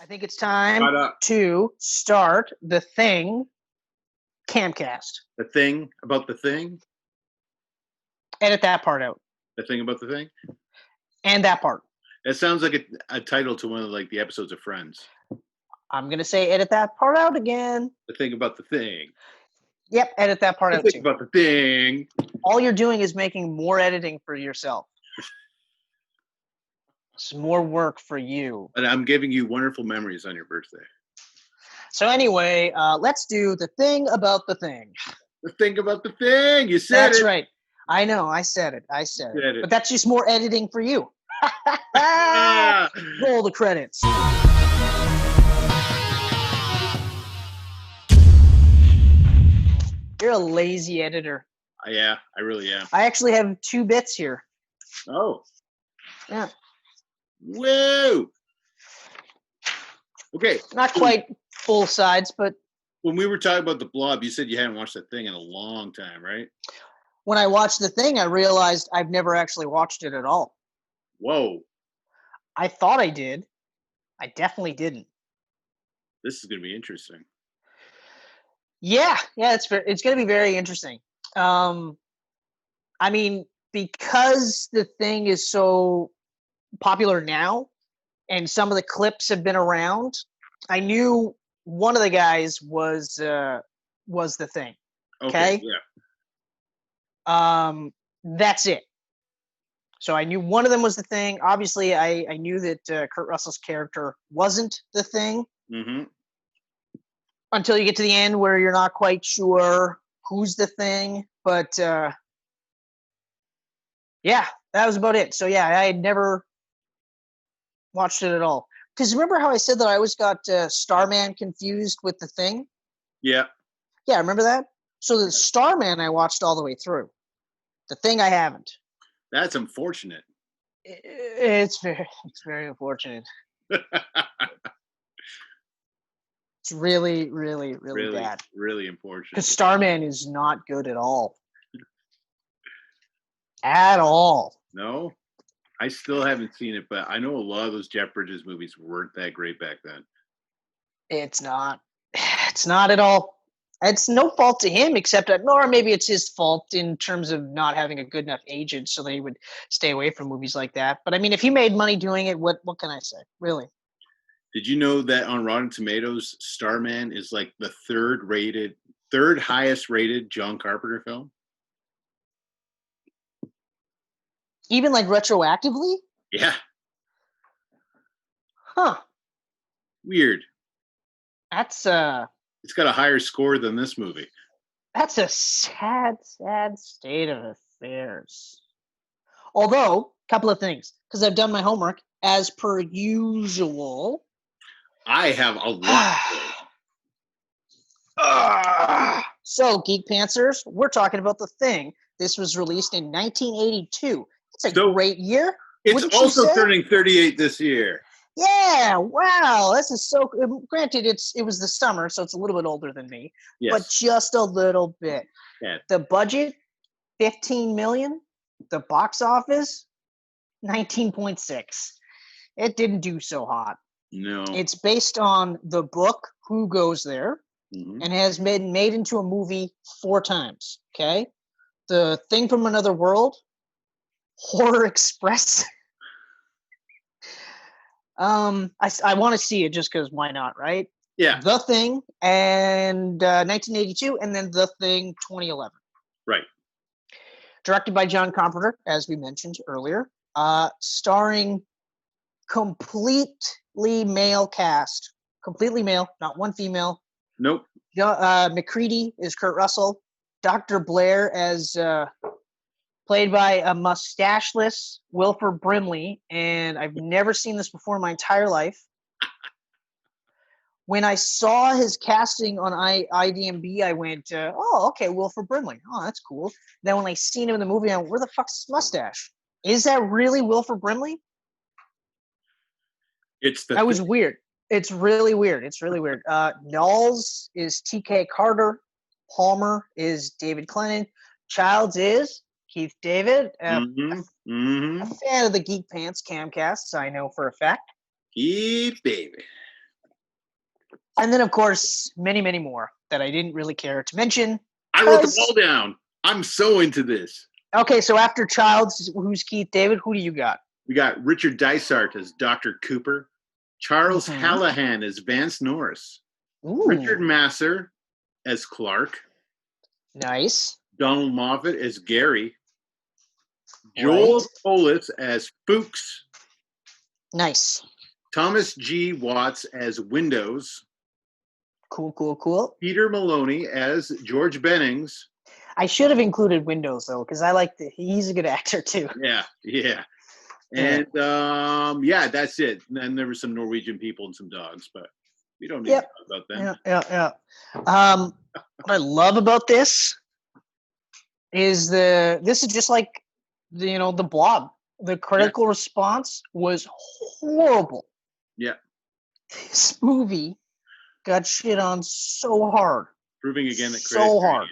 I think it's time Shut up. to start the thing Camcast. The thing about the thing? Edit that part out. The thing about the thing? And that part. It sounds like a title to one of the episodes of Friends. I'm going to say edit that part out again. The thing about the thing. Yep, edit that part The out thing too. about the thing. All you're doing is making more editing for yourself. It's more work for you. And I'm giving you wonderful memories on your birthday. So anyway, let's do the thing about the thing. The thing about the thing. You said That's it. right. I know. I said it. Said it. But that's just more editing for you. Roll the credits. You're a lazy editor. Yeah, I really am. I actually have 2 bits here. Oh. Yeah. Whoa. Okay. Not quite full sides, but when we were talking about The Blob, you said you hadn't watched that thing in a long time, right? When I watched the thing, I realized I've never actually watched it at all. Whoa. I thought I did. I definitely didn't. This is going to be interesting. Yeah, it's going to be very interesting. I mean, because the thing is so popular now, and some of the clips have been around, I knew one of the guys was the thing. Okay. Yeah. That's it. So I knew one of them was the thing. Obviously, I knew that Kurt Russell's character wasn't the thing. Mm-hmm. Until you get to the end where you're not quite sure who's the thing. But yeah, that was about it. So yeah, I had never watched it at all. Because remember how I said that I always got Starman confused with the thing? Yeah. Yeah, remember that? So the Starman I watched all the way through. The thing I haven't. That's unfortunate. It's very unfortunate. It's really, really, really bad. Really unfortunate. Because Starman is not good at all. At all. No? I still haven't seen it, but I know a lot of those Jeff Bridges movies weren't that great back then. It's not. It's not at all. It's no fault to him, except that, or maybe it's his fault in terms of not having a good enough agent so that he would stay away from movies like that. But I mean, if he made money doing it, what can I say? Really? Did you know that on Rotten Tomatoes, Starman is like the third highest rated John Carpenter film? Even like retroactively? Yeah. Huh. Weird. That's it's got a higher score than this movie. That's a sad state of affairs. Although, a couple of things, because I've done my homework as per usual. I have a lot. So, Geek Pantsers, we're talking about The Thing. This was released in 1982. It's a great year. It's also turning 38 this year. Yeah, wow. This is so. Granted, it was the summer, so it's a little bit older than me, but just a little bit. Yeah. The budget, $15 million. The box office, 19.6. It didn't do so hot. No. It's based on the book Who Goes There, and has been made into a movie 4 times. Okay, The Thing from Another World, Horror Express. I want to see it just because why not, right? Yeah. The Thing and 1982, and then The Thing 2011. Right. Directed by John Carpenter, as we mentioned earlier. Starring completely male cast. Completely male, not one female. Nope. McCready is Kurt Russell. Dr. Blair as played by a mustacheless Wilford Brimley, and I've never seen this before in my entire life. When I saw his casting on IMDb, I went, oh, okay, Wilford Brimley. Oh, that's cool. Then when I seen him in the movie, I went, where the fuck's his mustache? Is that really Wilford Brimley? That was weird. It's really weird. Knowles is T.K. Carter. Palmer is David Clennon. Childs is Keith David. A fan of the Geek Pants Camcast, I know for a fact. Keith David. And then, of course, many, many more that I didn't really care to mention. I wrote them all down. I'm so into this. Okay, so after Childs, who's Keith David? Who do you got? We got Richard Dysart as Dr. Cooper, Charles Hallahan as Vance Norris, Richard Masser as Clark, nice, Donald Moffat as Gary, Joel Polis as Fuchs, nice, Thomas G. Watts as Windows, cool. Peter Maloney as George Bennings. I should have included Windows though, because I like he's a good actor too. Yeah. And that's it. And then there were some Norwegian people and some dogs, but we don't need to talk about them. Yeah. What I love about this is this is just like the Blob. The critical response was horrible. Yeah. This movie got shit on so hard. Proving again that so hard.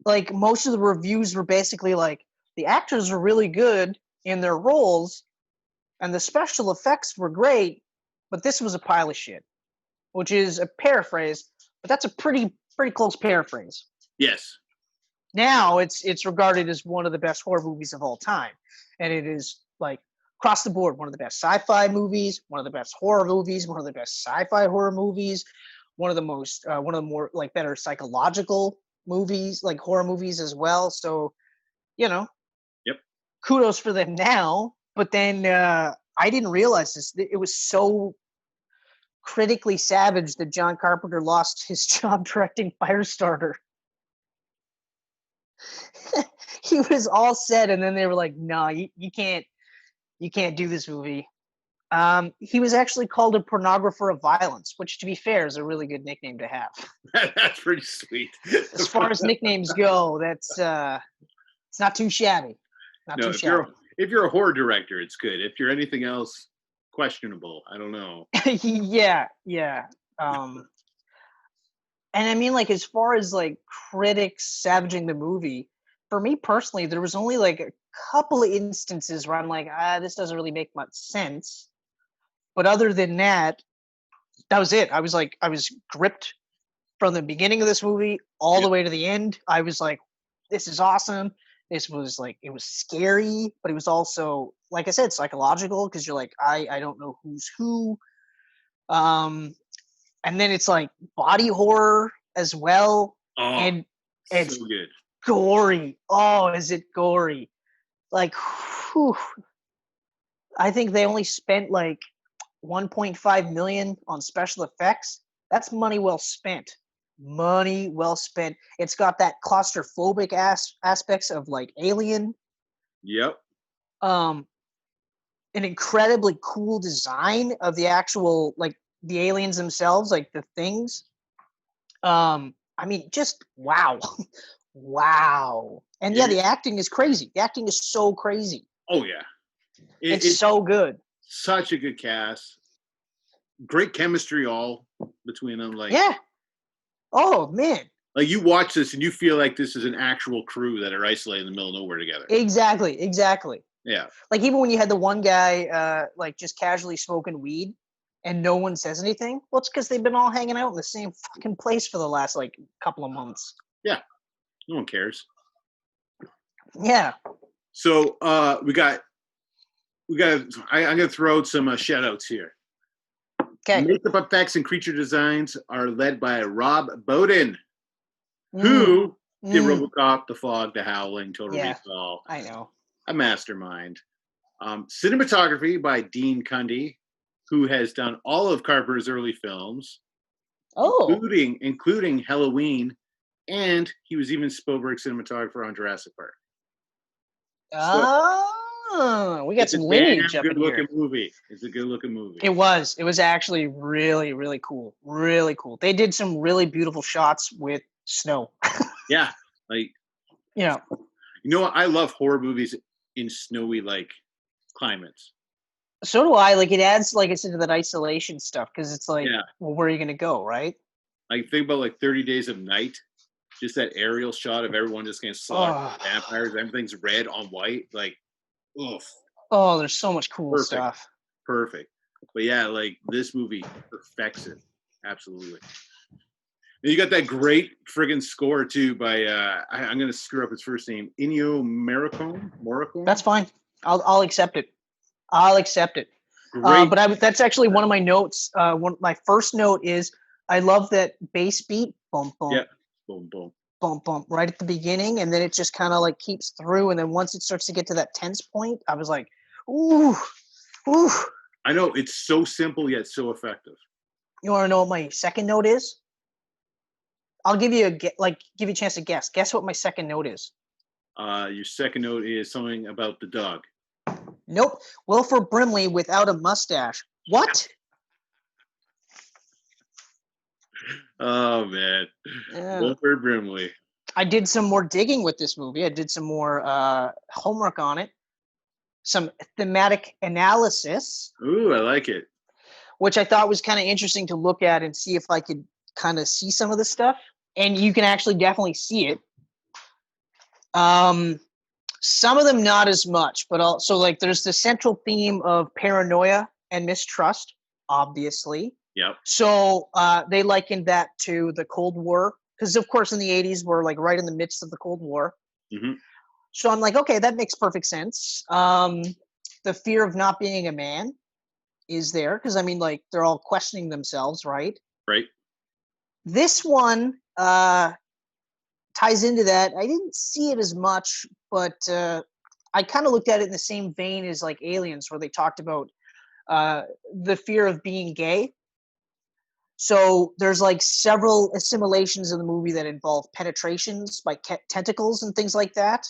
Like most of the reviews were basically like the actors are really good in their roles and the special effects were great, but this was a pile of shit, which is a paraphrase, but that's a pretty close paraphrase. Yes. Now it's regarded as one of the best horror movies of all time, and it is like across the board one of the best sci-fi movies, one of the best horror movies, one of the best sci-fi horror movies, one of the more like better psychological movies, like horror movies as well. So, kudos for them now. But then I didn't realize this. It was so critically savage that John Carpenter lost his job directing Firestarter. He was all set, and then they were like, "No, you can't do this movie." He was actually called a pornographer of violence, which, to be fair, is a really good nickname to have. That's pretty sweet. As far as nicknames go, that's it's not too shabby. Too shabby. If you're a horror director, it's good. If you're anything else, questionable. I don't know. Yeah. And I mean, like, as far as like critics savaging the movie, for me personally, there was only like a couple of instances where I'm like, this doesn't really make much sense. But other than that was it. I was gripped from the beginning of this movie all the way to the end. I was like, this is awesome. This was like, it was scary, but it was also, like I said, psychological, because you're like, I don't know who's who. And then it's like body horror as well. And it's so good. Gory. Oh, is it gory? Like, whew. I think they only spent like 1.5 million on special effects. That's money well spent. Money well spent. It's got that claustrophobic aspects of like Alien. Yep. An incredibly cool design of the actual, like, the aliens themselves, like the things. I mean, just wow. Wow. And the acting is crazy. The acting is so crazy. Oh yeah. It's so good. Such a good cast. Great chemistry all between them. Like, yeah. Oh man. Like, you watch this and you feel like this is an actual crew that are isolated in the middle of nowhere together. Exactly. Yeah. Like, even when you had the one guy like just casually smoking weed and no one says anything, well, it's because they've been all hanging out in the same fucking place for the last like couple of months. Yeah. No one cares. Yeah. So I'm gonna throw out some shout outs here. Okay. Makeup effects and creature designs are led by Rob Bottin, who did RoboCop, The Fog, The Howling, Total Recall. I know. A mastermind. Cinematography by Dean Cundy, who has done all of Carpenter's early films, including Halloween, and he was even Spielberg's cinematographer on Jurassic Park. We got some lineage up in here. It's a good looking movie. It was actually really, really cool. Really cool. They did some really beautiful shots with snow. Yeah. Like, you know what? I love horror movies in snowy, like, climates. So do I. Like, it adds, like I said, to that isolation stuff, because it's like, well, where are you going to go, right? Like, think about like 30 Days of Night. Just that aerial shot of everyone just getting slaughtered by vampires. Everything's red on white. Like, oof. Oh, there's so much cool stuff. Perfect. But yeah, like this movie perfects it. Absolutely. And you got that great friggin' score too by I'm gonna screw up his first name, Ennio Morricone. That's fine. I'll accept it. I'll accept it. Great. But that's actually one of my notes. My first note is I love that bass beat, boom, boom, Yeah, boom, boom, boom, boom, right at the beginning, and then it just kind of like keeps through, and then once it starts to get to that tense point, I was like, ooh, ooh. I know it's so simple yet so effective. You want to know what my second note is? I'll give you give you a chance to guess. Guess what my second note is. Your second note is something about the dog. Nope. Wilford Brimley without a mustache. What? Oh man, Yeah. Wilford Brimley. I did some more digging with this movie. I did some more homework on it, some thematic analysis. Ooh, I like it. Which I thought was kind of interesting to look at and see if I could kind of see some of the stuff. And you can actually definitely see it. Some of them not as much, but also like there's the central theme of paranoia and mistrust, obviously. Yep. So they likened that to the Cold War, because of course in the 80s we're like right in the midst of the Cold War. Mm-hmm. So I'm like, okay, that makes perfect sense. The fear of not being a man is there, because I mean, like they're all questioning themselves, right? Right. This one ties into that. I didn't see it as much, but I kind of looked at it in the same vein as like Aliens, where they talked about the fear of being gay. So there's like several assimilations in the movie that involve penetrations by tentacles and things like that.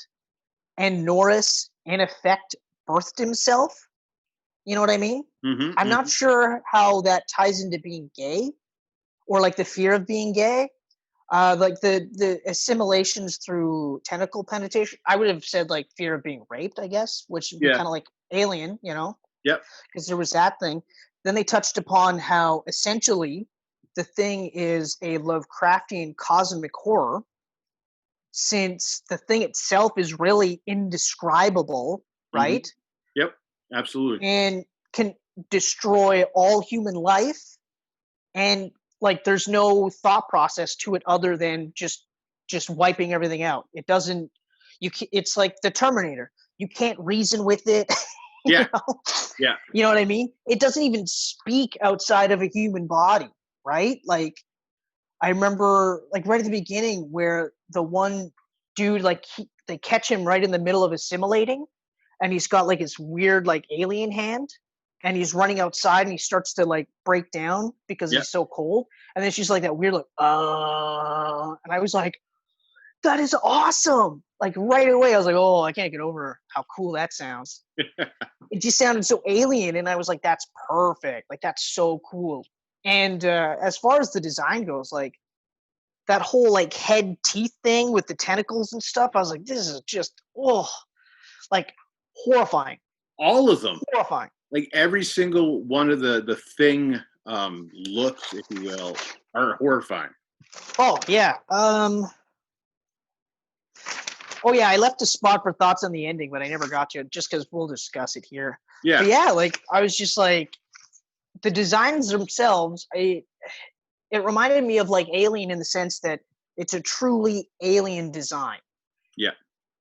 And Norris, in effect, birthed himself. You know what I mean? Mm-hmm, I'm not sure how that ties into being gay or like the fear of being gay. Like the assimilations through tentacle penetration, I would have said like fear of being raped, I guess, which would be kind of like Alien, you know? Yep. Because there was that thing. Then they touched upon how essentially the thing is a Lovecraftian cosmic horror, since the thing itself is really indescribable, right? Mm-hmm. Yep, absolutely. And can destroy all human life, and like there's no thought process to it other than just wiping everything out. It doesn't, it's like the Terminator. You can't reason with it. Yeah. You know? Yeah. You know what I mean? It doesn't even speak outside of a human body, right? Like I remember like right at the beginning where the one dude, like they catch him right in the middle of assimilating, and he's got like his weird like alien hand, and he's running outside and he starts to like break down because he's so cold. And then she's like that weird like, and I was like, that is awesome. Like right away, I was like, oh, I can't get over how cool that sounds. It just sounded so alien. And I was like, that's perfect. Like, that's so cool. And as far as the design goes, like that whole like head teeth thing with the tentacles and stuff, I was like, this is just, like horrifying. All of them. Horrifying. Like every single one of the thing looks, if you will, are horrifying. Oh yeah. Oh yeah, I left a spot for thoughts on the ending, but I never got to it just because we'll discuss it here. Yeah. But yeah, like I was just like the designs themselves, it reminded me of like Alien in the sense that it's a truly alien design. Yeah.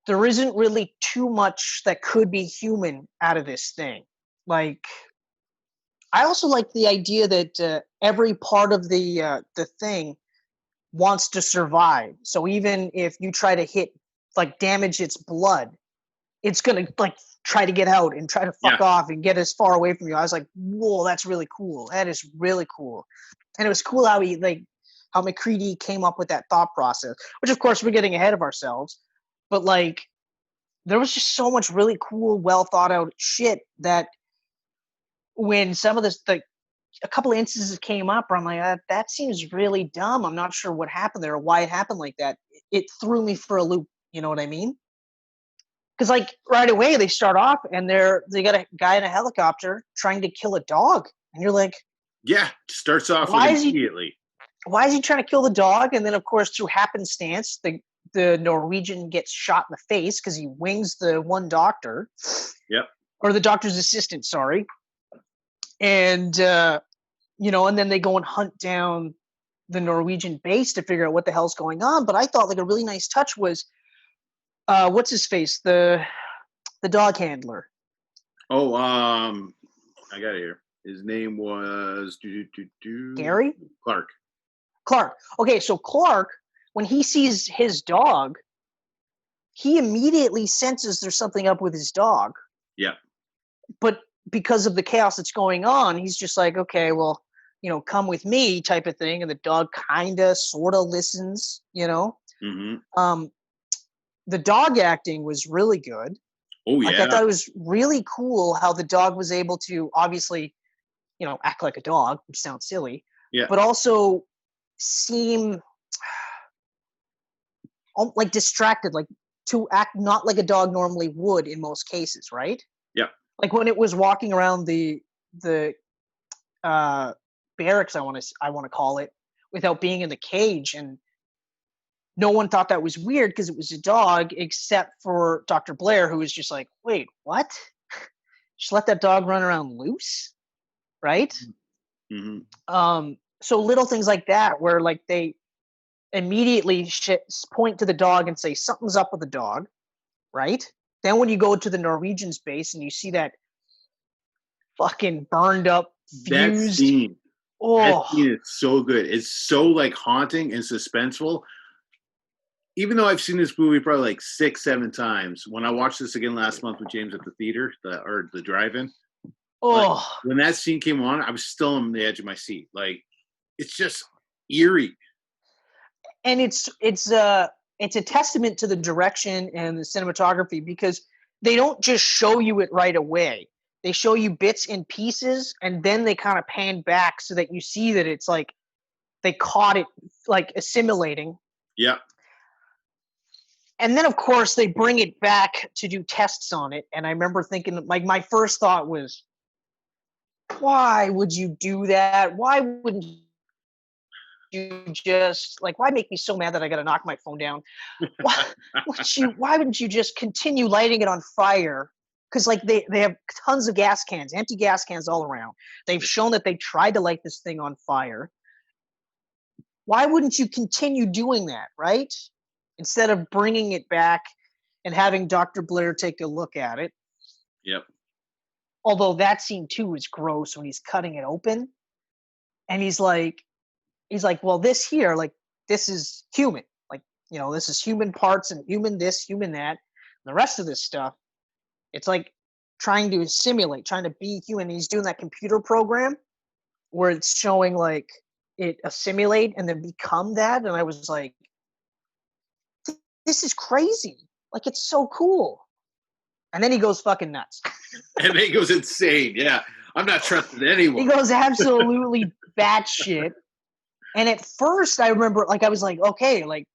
There isn't really too much that could be human out of this thing. Like I also like the idea that every part of the thing wants to survive. So even if you try to like damage its blood, it's gonna like try to get out and try to fuck off and get as far away from you. I was like, whoa, that's really cool. That is really cool. And it was cool how how McCready came up with that thought process, which of course we're getting ahead of ourselves, but like there was just so much really cool, well thought out shit that when some of this, like a couple of instances came up where I'm like, that seems really dumb. I'm not sure what happened there or why it happened like that. It threw me for a loop. You know what I mean? Because like right away they start off and they got a guy in a helicopter trying to kill a dog, and you're like, yeah, starts off immediately. Why is he trying to kill the dog? And then of course through happenstance, the Norwegian gets shot in the face because he wings the one doctor. Yep. Or the doctor's assistant, sorry. And and then they go and hunt down the Norwegian base to figure out what the hell's going on. But I thought like a really nice touch was what's his face, the dog handler. Oh, I got it here. His name was Gary? Clark. Okay, so Clark, when he sees his dog, he immediately senses there's something up with his dog. Yeah. But because of the chaos that's going on, he's just like, okay, well, come with me type of thing. And the dog kind of, sort of listens, Mm-hmm. The dog acting was really good. Oh, yeah. Like, I thought it was really cool how the dog was able to obviously, act like a dog, which sounds silly, Yeah. but also seem like distracted, like to act not like a dog normally would in most cases, right? Yeah. Like when it was walking around the barracks, I want to call it, without being in the cage, and no one thought that was weird because it was a dog, except for Dr. Blair, who was just like, "Wait, what? Just let that dog run around loose, right?" Mm-hmm. So little things like that, where like they immediately point to the dog and say something's up with the dog, right? Then when you go to the Norwegian base and you see that fucking burned up, That fused. scene. Oh, that scene is so good. It's so like haunting and suspenseful. Even though I've seen this movie probably like 6-7 times, when I watched this again last month with James at the theater, the drive-in, like, when that scene came on, I was still on the edge of my seat. Like, it's just eerie. And it's a testament to the direction and the cinematography, because they don't just show you it right away. They show you bits and pieces, and then they kind of pan back so that you see that it's like they caught it like assimilating. Yeah. And then, of course, they bring it back to do tests on it. And I remember thinking, like, my first thought was, why would you do that? Why wouldn't you just, like, why make me so mad that I got to knock my phone down? Why wouldn't you just continue lighting it on fire? Because, like, they have tons of gas cans, empty gas cans all around. They've shown that they tried to light this thing on fire. Why wouldn't you continue doing that, right? Instead of bringing it back and having Dr. Blair take a look at it. Yep. Although that scene too is gross when he's cutting it open, and he's like, well, this here, like, this is human, like, this is human parts and human this, human that. And the rest of this stuff, it's like trying to simulate, trying to be human. He's doing that computer program where it's showing like it assimilate and then become that, and I was like, this is crazy. Like, it's so cool. And then he goes fucking nuts. And then he goes insane. Yeah. I'm not trusting anyone. He goes absolutely batshit. And at first I remember, like, I was like, okay, like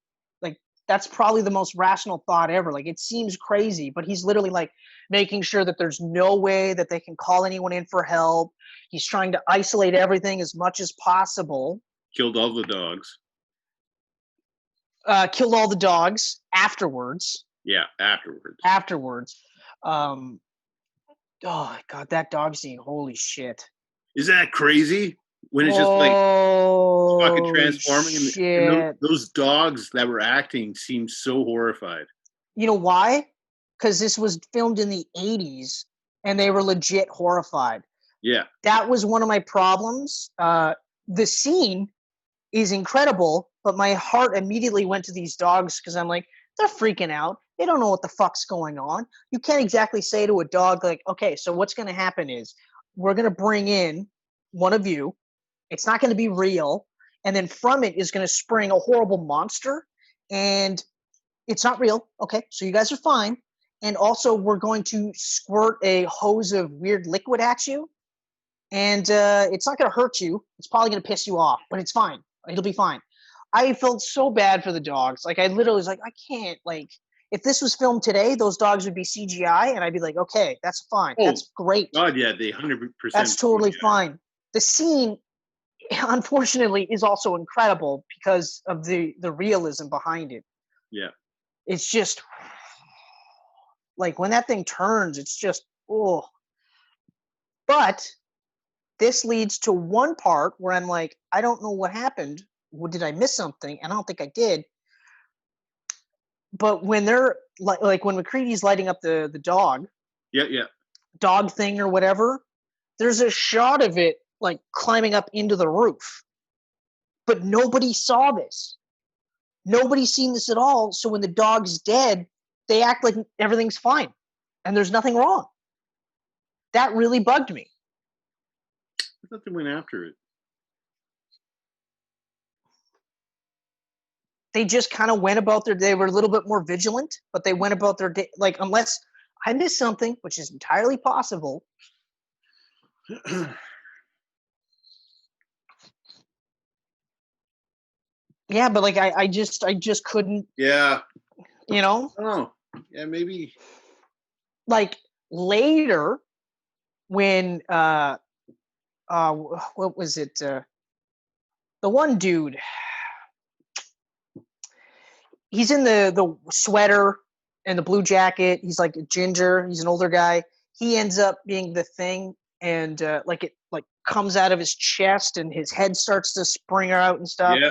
that's probably the most rational thought ever. Like, it seems crazy, but he's literally like making sure that there's no way that they can call anyone in for help. He's trying to isolate everything as much as possible. Killed all the dogs. Killed all the dogs afterwards. Yeah, afterwards. Oh god, that dog scene, holy shit. Is that crazy? When it's just like fucking transforming, and those dogs that were acting seemed so horrified. You know why? Because this was filmed in the 80s and they were legit horrified. Yeah. That was one of my problems. The scene is incredible, but my heart immediately went to these dogs because I'm like, they're freaking out. They don't know what the fuck's going on. You can't exactly say to a dog, like, okay, so what's going to happen is we're going to bring in one of you. It's not going to be real. And then from it is going to spring a horrible monster. And it's not real. Okay, so you guys are fine. And also, we're going to squirt a hose of weird liquid at you. And it's not going to hurt you. It's probably going to piss you off, but it's fine. It'll be fine. I felt so bad for the dogs. Like, I literally was like, I can't, like, if this was filmed today, those dogs would be CGI, and I'd be like, okay, that's fine. That's great. God, yeah, they 100%. That's totally fine. The scene, unfortunately, is also incredible because of the realism behind it. Yeah. It's just, like, when that thing turns, it's just, oh. But this leads to one part where I'm like, I don't know what happened. Did I miss something? And I don't think I did. But when they're like when McCready's lighting up the dog thing or whatever, there's a shot of it like climbing up into the roof. But nobody saw this. Nobody's seen this at all. So when the dog's dead, they act like everything's fine and there's nothing wrong. That really bugged me. I thought they went after it. They just kind of went about they were a little bit more vigilant, but they went about their day. Like, unless I missed something, which is entirely possible. Yeah, but like, I just couldn't. Yeah. You know? Oh, yeah, maybe. Like, later, when, what was it? The one dude, he's in the sweater and the blue jacket. He's like a ginger. He's an older guy. He ends up being the Thing, and like it like comes out of his chest, and his head starts to spring out and stuff. Yeah.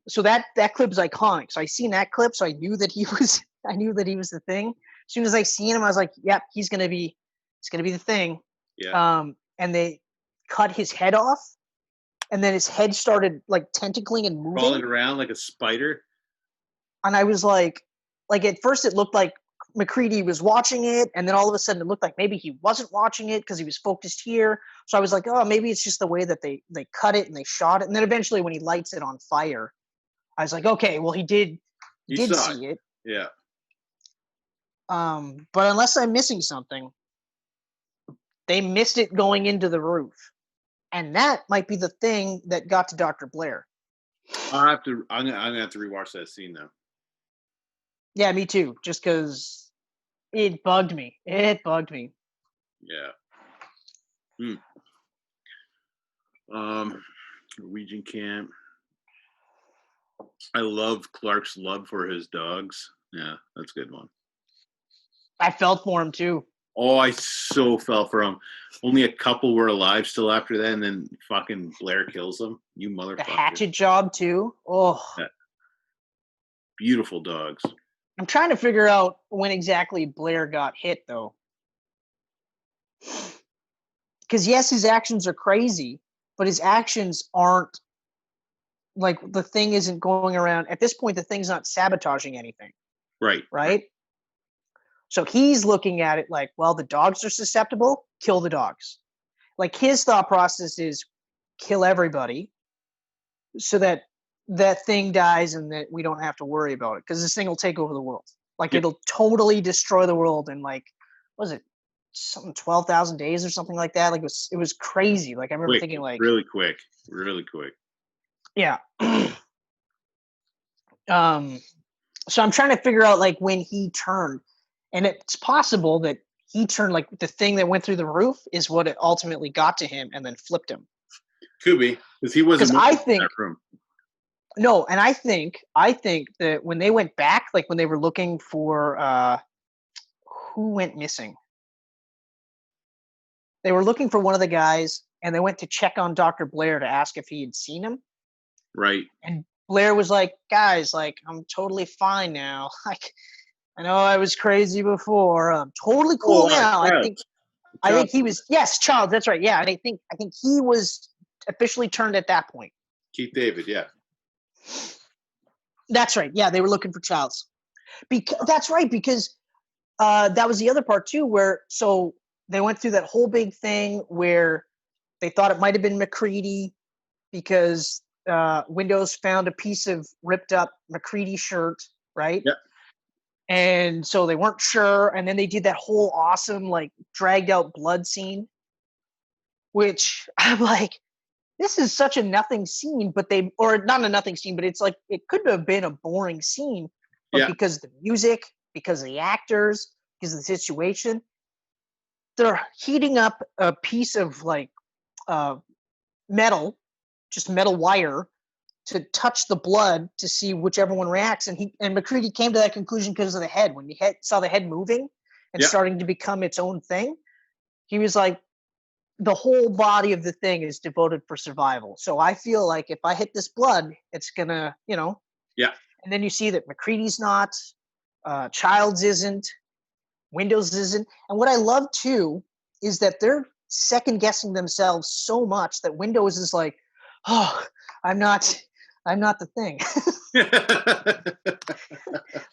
So that clip is iconic. So I seen that clip, so I knew that he was the Thing. As soon as I seen him, I was like, "Yep, he's gonna be the Thing." Yeah. And they cut his head off, and then his head started like tentacling and moving, crawling around like a spider. And I was like at first it looked like McCready was watching it, and then all of a sudden it looked like maybe he wasn't watching it because he was focused here. So I was like, oh, maybe it's just the way that they cut it and they shot it. And then eventually when he lights it on fire, I was like, okay, well he did see it. Yeah. But unless I'm missing something, they missed it going into the roof. And that might be the thing that got to Dr. Blair. I'm gonna have to rewatch that scene though. Yeah, me too. Just because it bugged me. Yeah. Norwegian Camp. I love Clark's love for his dogs. Yeah, that's a good one. I felt for him too. Oh, I so felt for him. Only a couple were alive still after that, and then fucking Blair kills them. You motherfucker. The hatchet job too. Oh. Yeah. Beautiful dogs. I'm trying to figure out when exactly Blair got hit, though. Because, yes, his actions are crazy, but his actions aren't, like, the Thing isn't going around. At this point, the Thing's not sabotaging anything. Right? So he's looking at it like, well, the dogs are susceptible, kill the dogs. Like, his thought process is kill everybody so that Thing dies and that we don't have to worry about it, because this thing will take over the world. Like, it'll totally destroy the world in, like, what was it, something 12,000 days or something like that? Like, it was crazy. Like, I remember thinking, like, really quick. Yeah. So I'm trying to figure out, like, when he turned, and it's possible that he turned, like, the thing that went through the roof is what it ultimately got to him and then flipped him. Could be, because he wasn't in that room. No, and I think that when they went back, like when they were looking for who went missing, they were looking for one of the guys, and they went to check on Dr. Blair to ask if he had seen him. Right. And Blair was like, "Guys, like, I'm totally fine now. Like, I know I was crazy before. I'm totally cool now." I think he was, yes, Charles. That's right. Yeah, and I think he was officially turned at that point. Keith David, yeah. That's right. Yeah, they were looking for Childs. That's right, because that was the other part too, where so they went through that whole big thing where they thought it might have been McCready because Windows found a piece of ripped up McCready shirt, right? Yep. And so they weren't sure, and then they did that whole awesome, like, dragged out blood scene, which I'm like, this is such a nothing scene, or not a nothing scene, but it's like, it could have been a boring scene, but because of the music, because of the actors, because of the situation, they're heating up a piece of, like, metal, just metal wire, to touch the blood to see whichever one reacts. And McCready came to that conclusion because of the head. When he saw the head moving and starting to become its own thing, he was like, the whole body of the thing is devoted for survival. So I feel like if I hit this blood, it's gonna, Yeah. And then you see that McCready's not, Childs isn't, Windows isn't. And what I love too is that they're second guessing themselves so much that Windows is like, oh, I'm not the thing.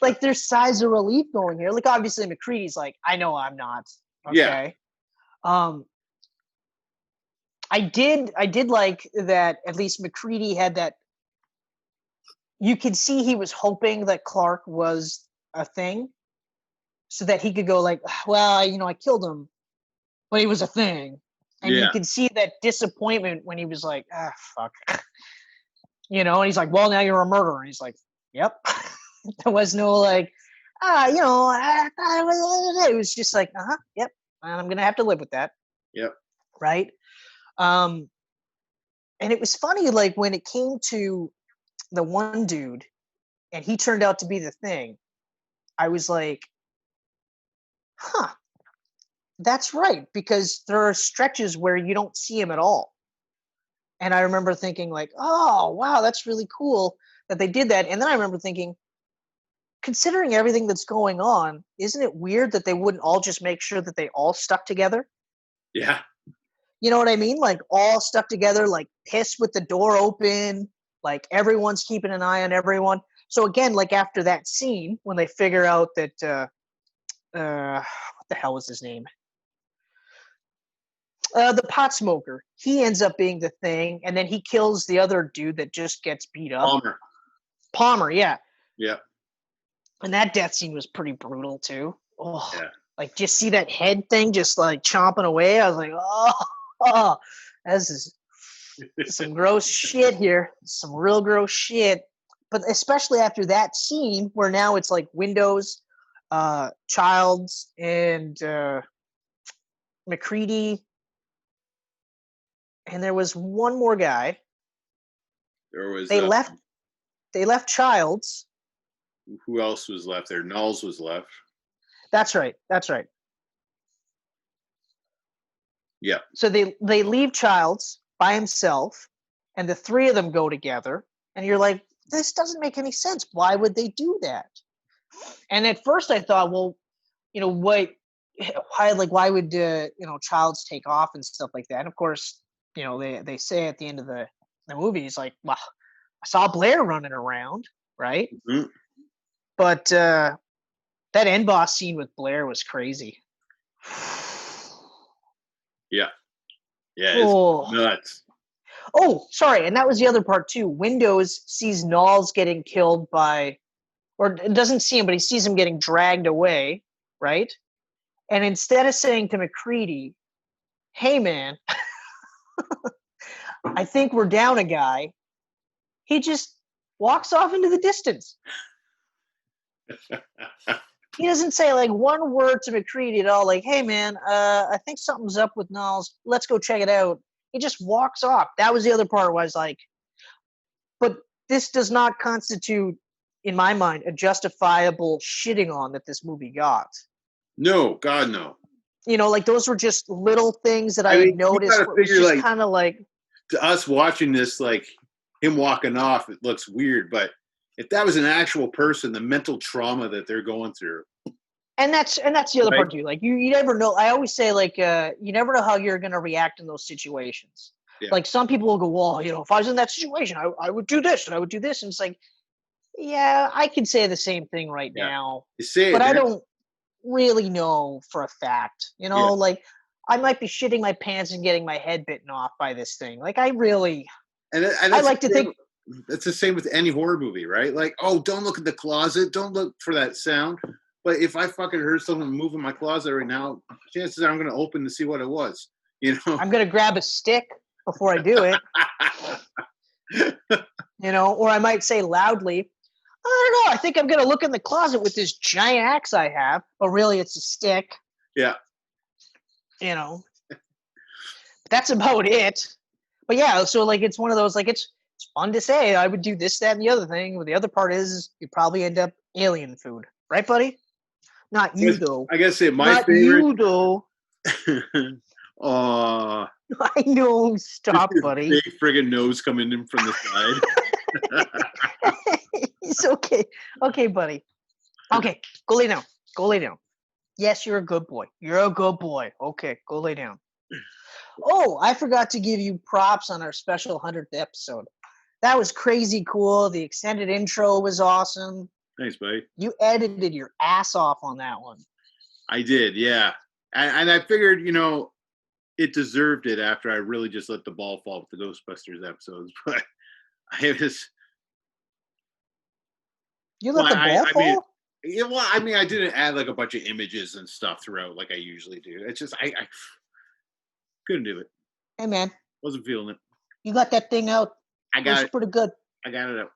Like there's sighs of relief going here. Like obviously McCready's like, I know I'm not. Okay. Yeah. I did like that at least McCready had that. You could see he was hoping that Clark was a thing so that he could go like, well, I killed him, but he was a thing. And you could see that disappointment when he was like, fuck. And he's like, well, now you're a murderer. And he's like, yep. There was no like, it was just like, yep. I'm going to have to live with that. Yep. Right. And it was funny, like when it came to the one dude and he turned out to be the thing, I was like, that's right. Because there are stretches where you don't see him at all. And I remember thinking like, oh, wow, that's really cool that they did that. And then I remember thinking, considering everything that's going on, isn't it weird that they wouldn't all just make sure that they all stuck together? Yeah. You know what I mean? Like all stuck together, like pissed with the door open, like everyone's keeping an eye on everyone. So again, like after that scene, when they figure out that, what the hell was his name? The pot smoker. He ends up being the thing, and then he kills the other dude that just gets beat up. Palmer, yeah. Yeah. And that death scene was pretty brutal too. Oh, yeah. Like just see that head thing just like chomping away. I was like, oh, this is some gross shit here. Some real gross shit. But especially after that scene where now it's like Windows, Childs, and McCready. And there was one more guy. There was they left Childs. Who else was left there? Knowles was left. That's right. Yeah. So they leave Childs by himself, and the three of them go together. And you're like, this doesn't make any sense. Why would they do that? And at first I thought, well, why would Childs take off and stuff like that? And of course, they say at the end of the movie, he's like, well, I saw Blair running around, right? Mm-hmm. But that end boss scene with Blair was crazy. Yeah. It's nuts. Oh, sorry, and that was the other part too. Windows sees Knowles getting killed or doesn't see him, but he sees him getting dragged away, right? And instead of saying to McCready, hey man, I think we're down a guy, he just walks off into the distance. He doesn't say like one word to McCready at all, like, hey man, I think something's up with Knowles. Let's go check it out. He just walks off. That was the other part where I was like, but this does not constitute, in my mind, a justifiable shitting on that this movie got. No, God, no. Like those were just little things that I had noticed. It was just kind of like, to us watching this, like him walking off, it looks weird, but if that was an actual person, the mental trauma that they're going through. And that's the other part too. Like you never know. I always say like you never know how you're going to react in those situations. Yeah. Like some people will go, well, if I was in that situation, I would do this and I would do this. And it's like, yeah, I can say the same thing right now, but I don't really know for a fact. Like I might be shitting my pants and getting my head bitten off by this thing. Like I really, and I like to think. It's the same with any horror movie, right? Like, oh, don't look at the closet. Don't look for that sound. But if I fucking heard someone move in my closet right now, chances are I'm going to open to see what it was. I'm going to grab a stick before I do it. Or I might say loudly, I don't know, I think I'm going to look in the closet with this giant axe I have. But really, it's a stick. Yeah. That's about it. But yeah, so like it's one of those, like it's fun to say I would do this, that, and the other thing. But the other part is you probably end up alien food, right, buddy? Not you though. I guess my Not favorite. You though. Oh, I know. just Stop, his buddy. big friggin' nose coming in from the side. It's okay. Okay, buddy. Okay, go lay down. Go lay down. Yes, you're a good boy. You're a good boy. Okay, go lay down. Oh, I forgot to give you props on our special 100th episode. That was crazy cool. The extended intro was awesome. Thanks, buddy. You edited your ass off on that one. I did, yeah. And I figured, it deserved it after I really just let the ball fall with the Ghostbusters episodes. But I was. You let the ball fall? I didn't add like a bunch of images and stuff throughout like I usually do. It's just I couldn't do it. Hey, man. Wasn't feeling it. You got that thing out. I got it. Pretty good. I got it out.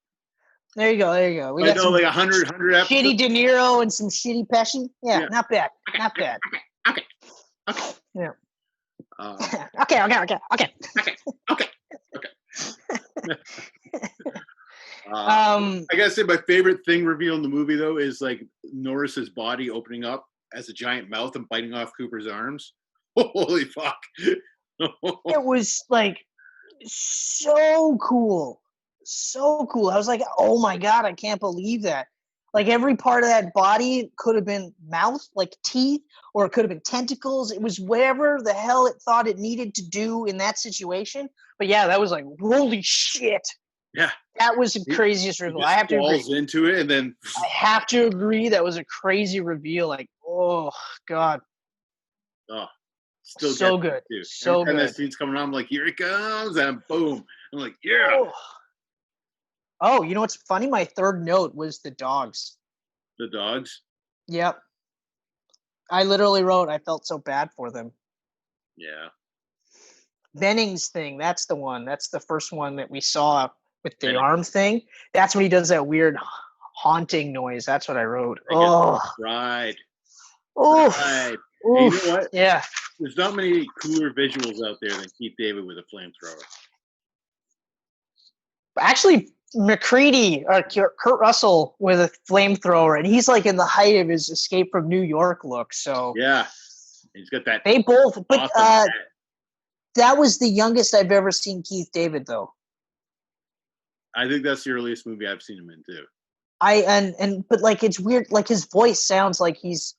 There you go. We got some like 100 episodes. Shitty De Niro and some shitty Pesci. Yeah, not bad. Okay, not bad. Okay. Yeah. Okay. I gotta say, my favorite thing revealed in the movie though is like Norris's body opening up as a giant mouth and biting off Cooper's arms. Holy fuck! It was like so cool. So cool. I was like, oh my God, I can't believe that. Like every part of that body could have been mouth, like teeth, or it could have been tentacles. It was whatever the hell it thought it needed to do in that situation. But yeah, that was like, holy shit. Yeah. That was the craziest reveal. I have to agree. Into it and then I have to agree that was a crazy reveal. Like, oh God. Oh, still so good. So Every time good. that scene's coming on, I'm like, here it comes, and boom. I'm like, yeah. Oh, you know what's funny? My third note was the dogs. The dogs? Yep. I literally wrote, I felt so bad for them. Yeah. Benning's thing, that's the one. That's the first one that we saw with the arm thing. That's when he does that weird haunting noise. That's what I wrote. Right. Oh. You know what? Yeah. There's not many cooler visuals out there than Keith David with a flamethrower. Actually, McCready or Kurt Russell with a flamethrower, and he's like in the height of his Escape from New York look. So yeah, he's got that. They both, but awesome that was the youngest I've ever seen Keith David, though. I think that's the earliest movie I've seen him in too. But like it's weird. Like his voice sounds like he's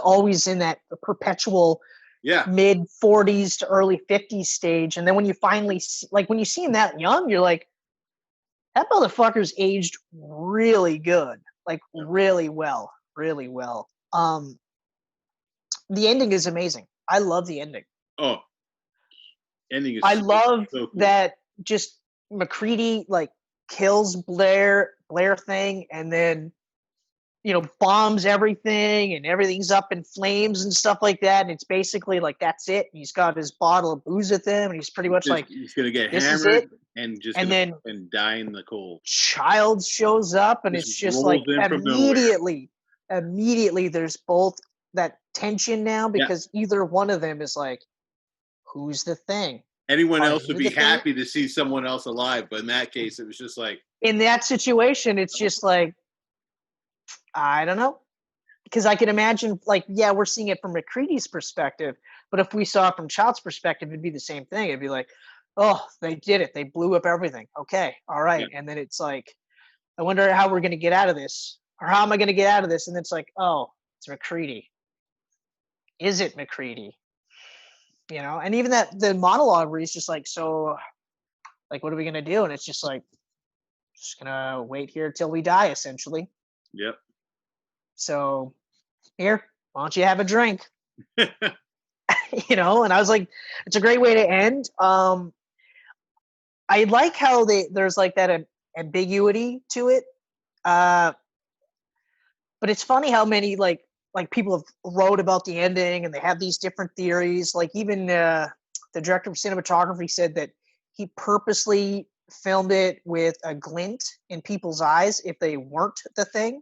always in that perpetual mid 40s to early 50s stage, and then when you finally when you see him that young, you're like, that motherfucker's aged really good, like really well. The ending is amazing. I love the ending. Oh, ending is. I love so cool. that just McCready like kills Blair thing, and then bombs everything, and everything's up in flames and stuff like that. And it's basically like that's it. He's got his bottle of booze with him, and he's pretty much like he's gonna get this hammered is it. and just then die in the cold. Childs shows up, and it's just like immediately there's both that tension now because either one of them is like, who's the thing? Anyone else would be happy to see someone else alive, but in that case, it was just like in that situation, it's just like, I don't know, because I can imagine we're seeing it from McCready's perspective, but if we saw it from Child's perspective, it'd be the same thing. It'd be like, oh, they did it. They blew up everything. Okay. All right. Yeah. And then it's like, I wonder how we're going to get out of this, or how am I going to get out of this? And it's like, oh, it's McCready. Is it McCready? And even the monologue where he's just like, so like, what are we going to do? And it's just like, just going to wait here till we die, essentially. Yep. So here, why don't you have a drink? And I was like, it's a great way to end. I like how there's like that ambiguity to it. But it's funny how many like people have wrote about the ending, and they have these different theories. Like even the director of cinematography said that he purposely filmed it with a glint in people's eyes if they weren't the thing,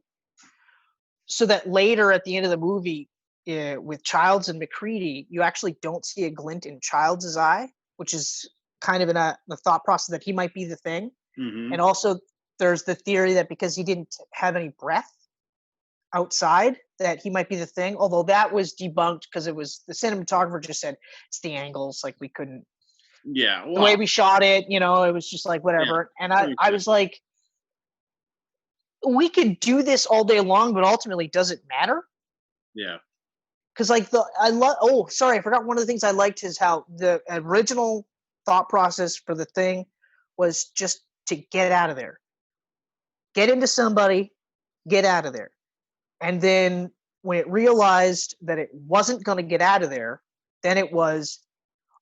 so that later at the end of the movie with Childs and McCready, you actually don't see a glint in Childs' eye, which is kind of in the thought process that he might be the thing. Mm-hmm. And also there's the theory that because he didn't have any breath, outside that he might be the thing. Although that was debunked because it was the cinematographer just said it's the angles. Like we couldn't Yeah, the way well, we shot it. It was just like yeah, whatever. And that I makes I sense. was like, we could do this all day long, but ultimately, does it matter? Yeah, Because like I love. Oh, sorry, I forgot. One of the things I liked is how the original thought process for the thing was just to get out of there, get into somebody, get out of there. And then when it realized that it wasn't going to get out of there, then it was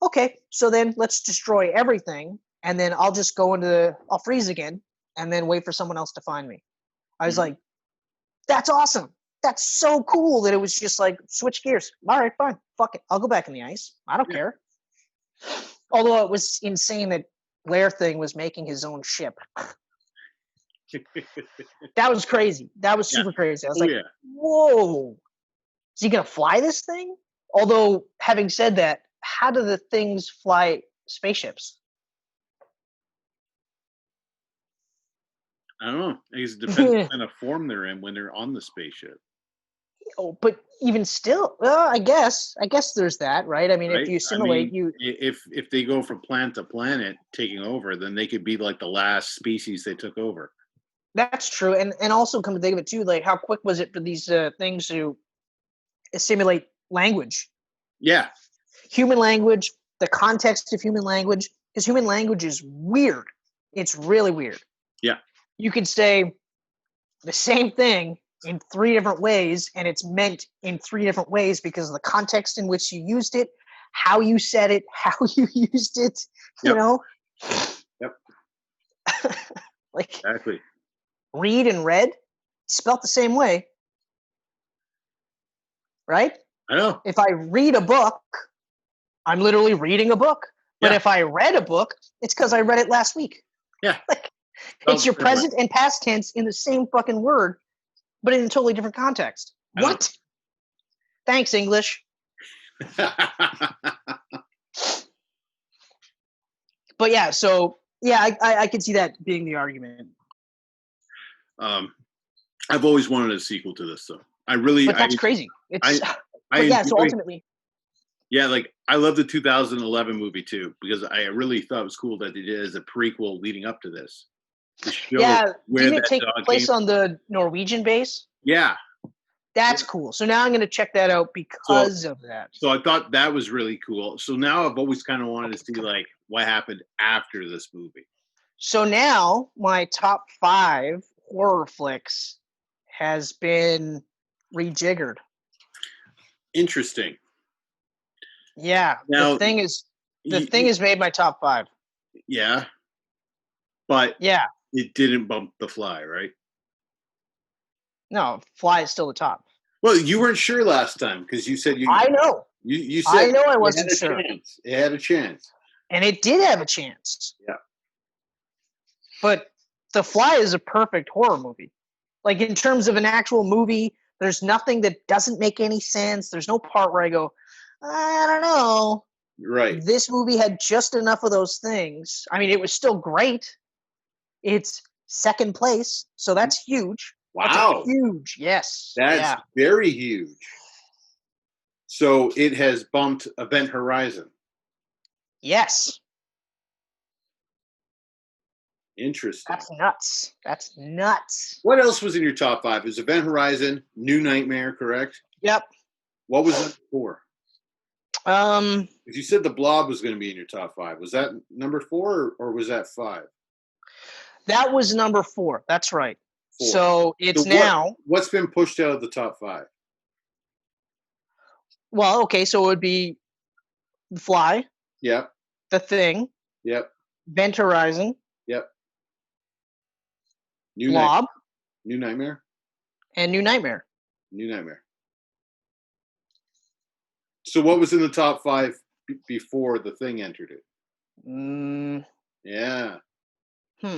okay. So then let's destroy everything, and then I'll freeze again, and then wait for someone else to find me. I was mhm, like, that's awesome. That's so cool that it was just like switch gears. All right, fine, fuck it. I'll go back in the ice. I don't yeah. care. Although it was insane that Blair Thing was making his own ship. That was crazy. That was Yeah. super crazy. I was Oh like, yeah. whoa, is he gonna fly this thing? Although, having said that, how do the things fly spaceships? I don't know. I guess it depends what kind of form they're in when they're on the spaceship, Oh, but even still, well, I guess there's that, right? I mean, if right? you I assimilate, mean, you if they go from planet to planet taking over, then they could be like the last species they took over. that's true. And also come to think of it too, like how quick was it for these things to assimilate language, Yeah. human language, the context of human language, because human language is weird. It's really weird. Yeah. You could say the same thing in three different ways, and it's meant in three different ways because of the context in which you used it, how you said it, how you used it, you Yep. know? Yep. Like Exactly. read and read, spelt the same way, right? I know. If I read a book, I'm literally reading a book. But Yeah. if I read a book, it's because I read it last week. Yeah. Like Felt it's the your same way. present and past tense in the same fucking word, but in a totally different context. I know. What? Thanks, English. But yeah, so yeah, I could see that being the argument. um, I've always wanted a sequel to this, though. I really, But that's crazy. I, It's I but yeah, so enjoy. ultimately, Yeah, like I love the 2011 movie too because I really thought it was cool that they did it as a prequel leading up to this to show yeah, where didn't it that take dog came place on from. the Norwegian base? Yeah. That's Yeah. cool. So now I'm gonna check that out So because of that. so I thought that was really cool. So now I've always kind of wanted to see like what happened after this movie. So now my top 5 horror flicks has been rejiggered. Interesting. Yeah, Now, the thing has made my top 5. yeah, but Yeah, it didn't bump The Fly, right? no, Fly is still the top. Well, you weren't sure last time because you said I know. you I said know I it had wasn't a sure. chance. It had a chance. And it did have a chance. Yeah. But The Fly is a perfect horror movie. Like in terms of an actual movie, there's nothing that doesn't make any sense. There's no part where I go, I don't know. Right. This movie had just enough of those things. I mean, it was still great. It's second place, so that's huge. That's a Wow. huge yes. That's Yeah. very huge. So it has bumped Event Horizon. Yes. Interesting. That's nuts. That's nuts. What else was in your top 5? It was Event Horizon, New Nightmare, correct? Yep. What was number 4? Um, Because you said The Blob was going to be in your top 5. Was that number 4 or was that 5? that was number 4. That's right. 4. So So it's now, what's been pushed out of the top 5? well, okay, so it would be The Fly, Yep. The Thing, Yep. Event Horizon, Yep. New Night. Blob, New Nightmare. and New Nightmare. New Nightmare. So what was in the top 5 before the thing entered it? Mm, Yeah. hmm.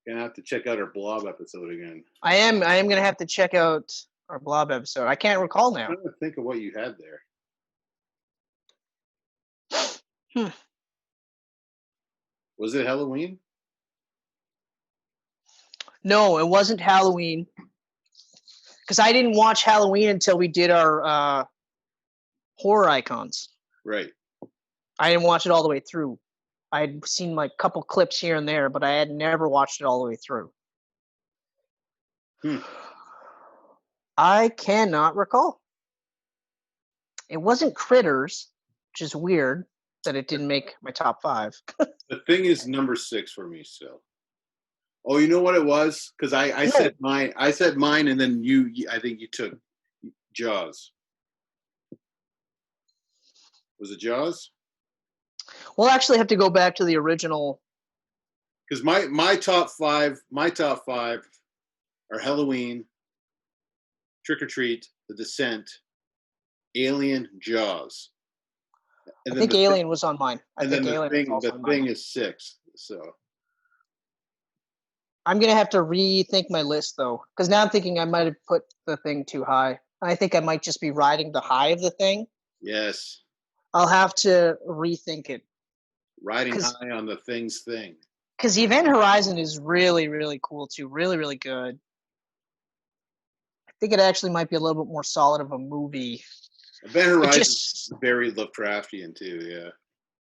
Gonna have to check out our Blob episode again. I am gonna have to check out our Blob episode. I can't recall now. I'm trying to think of what you had there. Hmm. Was it Halloween? No, it wasn't Halloween. because I didn't watch Halloween until we did our horror icons. Right. I didn't watch it all the way through. I had seen like a couple clips here and there, but I had never watched it all the way through. I cannot recall. It wasn't Critters, which is weird that it didn't make my top 5. The Thing is number 6 for me still. Oh, you know what it was? Because I said mine. I said mine, and then I think you took Jaws. Was it Jaws? We'll actually have to go back to the original. Because my top 5 are Halloween, Trick or Treat, The Descent, Alien, Jaws. And I think Alien was on mine. I think Alien was The Thing is 6. So I'm gonna have to rethink my list though, because now I'm thinking I might have put The Thing too high. I think I might just be riding the high of The Thing. Yes. I'll have to rethink it. Riding high on the Thing's thing. Because Event Horizon is really, really cool too. Really, really good. I think it actually might be a little bit more solid of a movie. Event Horizon is very Lovecraftian too, yeah.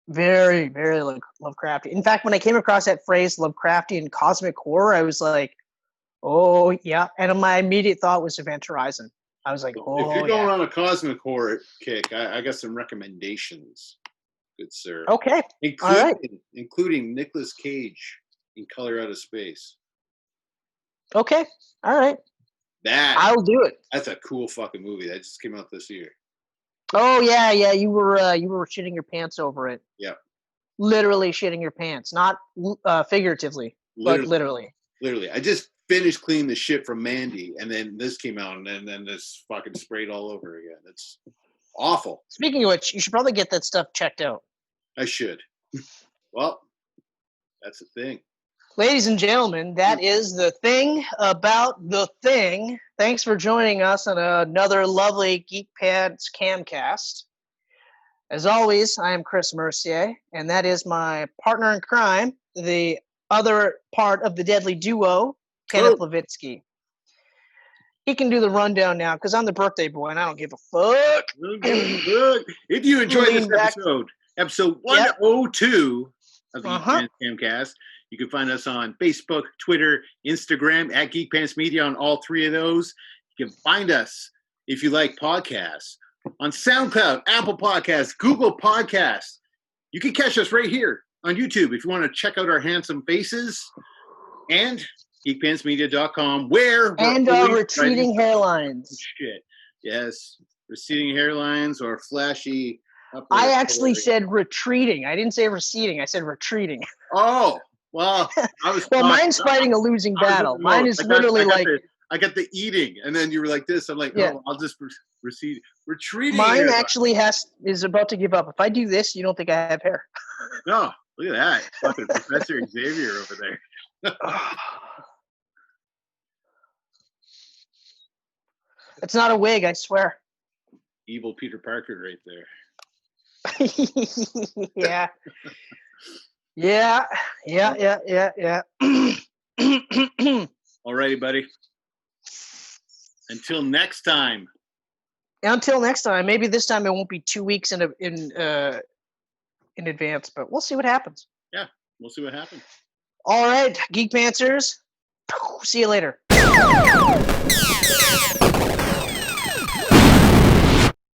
Very, very Lovecraftian. In fact, when I came across that phrase Lovecraftian cosmic horror, I was like, oh, yeah. And my immediate thought was Event Horizon. I was like, oh, if you're going on a cosmic horror kick, I got some recommendations, good sir. Okay. Including Nicolas Cage in Color Out of Space. Okay. All right. I'll do it. That's a cool fucking movie. That just came out this year. Oh yeah. You were shitting your pants over it. Yeah. Literally shitting your pants, not figuratively, but literally. Literally. I just finished cleaning the shit from Mandy, and then this came out, and then this fucking sprayed all over again. It's awful. Speaking of which, you should probably get that stuff checked out. I should. Well, that's the thing. Ladies and gentlemen, that is the thing about The Thing. Thanks for joining us on another lovely Geek Pants Camcast. As always, I am Chris Mercier, and that is my partner in crime, the other part of the deadly duo, Kenneth Levitsky. He can do the rundown now because I'm the birthday boy and I don't give a fuck. If you enjoyed this episode 102 of the Geek Pants Camcast, you can find us on Facebook, Twitter, Instagram, at Geek Pants Media on all 3 of those. You can find us, if you like podcasts, on SoundCloud, Apple Podcasts, Google Podcasts. You can catch us right here on YouTube if you want to check out our handsome faces. And geekpantsmedia.com, where and our retreating hairlines. Shit. Yes. Receding hairlines or flashy. I actually said retreating. I didn't say receding. I said retreating. Oh, well, mine's fighting a losing battle. Mine is literally I got the eating, and then you were like this. I'm like, oh, I'll just recede. Retreating. Mine actually is about to give up. If I do this, you don't think I have hair. No, look at that. Fucking Professor Xavier over there. It's not a wig, I swear. Evil Peter Parker right there. Yeah. Alrighty, buddy. Until next time. Maybe this time it won't be 2 weeks in advance, but we'll see what happens. Yeah, we'll see what happens. All right, Geek Pantsers. See you later.